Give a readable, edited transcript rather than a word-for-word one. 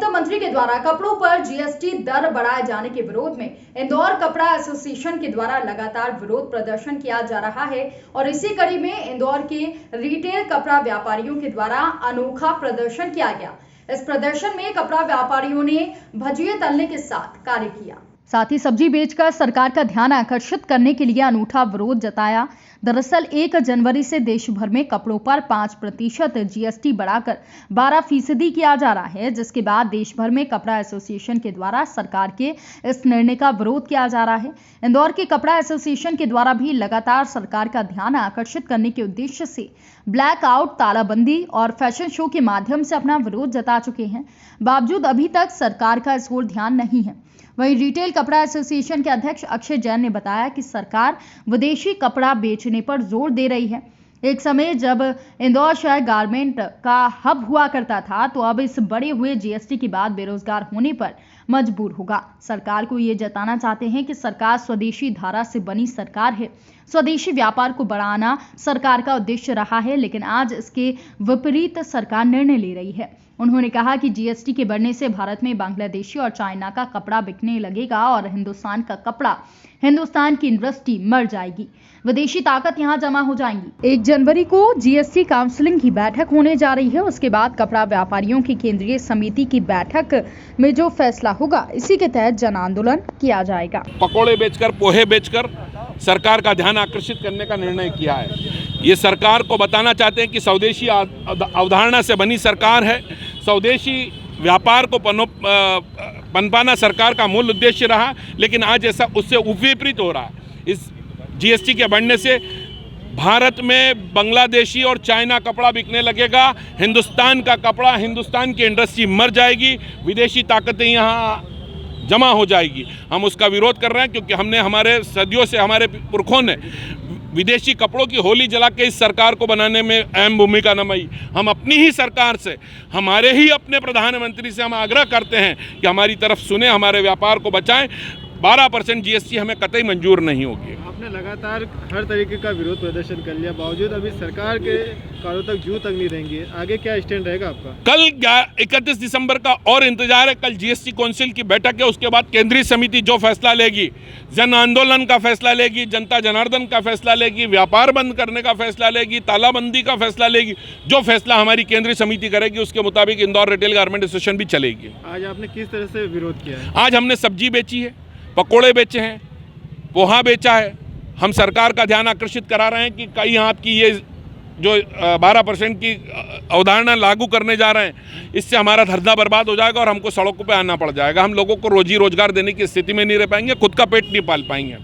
मंत्री के द्वारा कपड़ों पर जीएसटी दर बढ़ाए जाने के विरोध में इंदौर कपड़ा एसोसिएशन के द्वारा लगातार विरोध प्रदर्शन किया जा रहा है और इसी कड़ी में इंदौर के रिटेल कपड़ा व्यापारियों के द्वारा अनोखा प्रदर्शन किया गया। इस प्रदर्शन में कपड़ा व्यापारियों ने भजिए तलने के साथ कार्य किया, साथ ही सब्जी बेचकर सरकार का ध्यान आकर्षित करने के लिए अनूठा विरोध जताया। दरअसल 1 जनवरी से देश भर में कपड़ों पर 5% जीएसटी बढ़ाकर 12% किया जा रहा है, जिसके बाद देश भर में कपड़ा एसोसिएशन के द्वारा सरकार के इस निर्णय का विरोध किया जा रहा है। इंदौर के कपड़ा एसोसिएशन के द्वारा भी लगातार सरकार का ध्यान आकर्षित करने के उद्देश्य से ब्लैक आउट, तालाबंदी और फैशन शो के माध्यम से अपना विरोध जता चुके हैं। बावजूद अभी तक सरकार का इस ओर ध्यान नहीं है। वहीं रिटेल कपड़ा एसोसिएशन के अध्यक्ष अक्षय जैन ने बताया कि सरकार विदेशी कपड़ा बेचने पर जोर दे रही है। एक समय जब इंदौर शहर गारमेंट का हब हुआ करता था, तो अब इस बढ़े हुए जीएसटी के बाद बेरोजगार होने पर मजबूर होगा। सरकार को ये जताना चाहते हैं कि सरकार स्वदेशी धारा से बनी सरकार है। स्वदेशी व्यापार को बढ़ाना सरकार का उद्देश्य रहा है, लेकिन आज इसके विपरीत सरकार निर्णय ले रही है। उन्होंने कहा कि जीएसटी के बढ़ने से भारत में बांग्लादेशी और चाइना का कपड़ा बिकने लगेगा और हिंदुस्तान का कपड़ा, हिंदुस्तान की इंडस्ट्री मर जाएगी, विदेशी ताकत यहां जमा हो जाएंगी। 1 जनवरी को जीएसटी काउंसिलिंग की बैठक होने जा रही है। उसके बाद कपड़ा व्यापारियों की केंद्रीय समिति की बैठक में जो फैसला होगा, इसी के तहत जन आंदोलन किया जाएगा। पकौड़े बेचकर, पोहे बेचकर सरकार का ध्यान आकर्षित करने का निर्णय किया है। ये सरकार को बताना चाहते हैं कि स्वदेशी अवधारणा से बनी सरकार है। स्वदेशी व्यापार को पनपाना सरकार का मूल उद्देश्य रहा, लेकिन आज ऐसा उससे विपरीत हो रहा है। इस जीएसटी के बढ़ने से भारत में बांग्लादेशी और चाइना कपड़ा बिकने लगेगा, हिंदुस्तान का कपड़ा, हिंदुस्तान की इंडस्ट्री मर जाएगी, विदेशी ताकतें यहाँ जमा हो जाएगी। हम उसका विरोध कर रहे हैं क्योंकि हमने हमारे सदियों से हमारे पुरखों ने विदेशी कपड़ों की होली जला के इस सरकार को बनाने में अहम भूमिका निभाई। हम अपनी ही सरकार से, हमारे ही अपने प्रधानमंत्री से हम आग्रह करते हैं कि हमारी तरफ सुने, हमारे व्यापार को बचाएं। 12% जीएसटी हमें कतई मंजूर नहीं होगी। आपने लगातार हर तरीके का विरोध प्रदर्शन कर लिया, बावजूद अभी सरकार के कार्यों तक जू तक नहीं रहेंगे। आगे क्या स्टैंड रहेगा आपका? कल 31 दिसंबर का और इंतजार है। कल जीएसटी काउंसिल की बैठक है, उसके बाद केंद्रीय समिति जो फैसला लेगी, जन आंदोलन का फैसला लेगी, जनता जनार्दन का फैसला लेगी, व्यापार बंद करने का फैसला लेगी, तालाबंदी का फैसला लेगी। जो फैसला हमारी केंद्रीय समिति करेगी, उसके मुताबिक इंदौर रिटेल गारमेंट एसोसिएशन भी चलेगी। आज आपने किस तरह से विरोध किया है? आज हमने सब्जी बेची है, पकोड़े बेचे हैं, पोहा बेचा है। हम सरकार का ध्यान आकर्षित करा रहे हैं कि कहीं आपकी ये जो 12% की अवधारणा लागू करने जा रहे हैं, इससे हमारा धंधा बर्बाद हो जाएगा और हमको सड़कों पे आना पड़ जाएगा। हम लोगों को रोजी रोजगार देने की स्थिति में नहीं रह पाएंगे, खुद का पेट नहीं पाल पाएंगे।